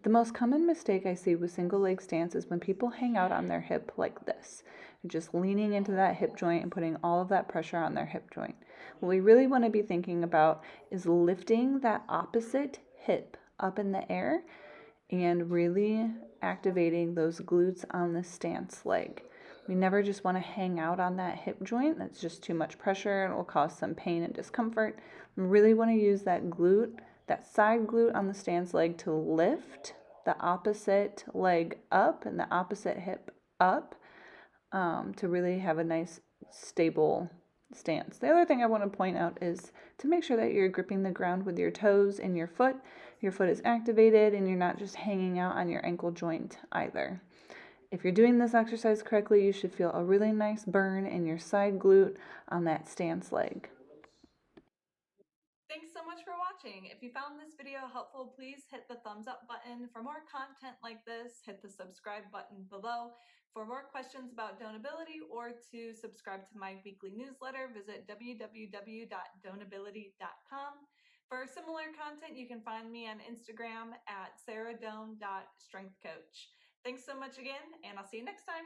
The most common mistake I see with single leg stance is when people hang out on their hip like this. They're just leaning into that hip joint and putting all of that pressure on their hip joint. What we really want to be thinking about is lifting that opposite hip up in the air and really activating those glutes on the stance leg. We never just want to hang out on that hip joint. That's just too much pressure and it will cause some pain and discomfort. We really want to use that glute, that side glute on the stance leg to lift the opposite leg up and the opposite hip up to really have a nice stable stance. The other thing I want to point out is to make sure that you're gripping the ground with your toes and your foot is activated and you're not just hanging out on your ankle joint either. If you're doing this exercise correctly, you should feel a really nice burn in your side glute on that stance leg. Thanks so much for watching. If you found this video helpful, please hit the thumbs up button. For more content like this, hit the subscribe button below. For more questions about donability or to subscribe to my weekly newsletter, visit www.donability.com. For similar content, you can find me on Instagram at sarahdoan.strengthcoach. Thanks so much again, and I'll see you next time.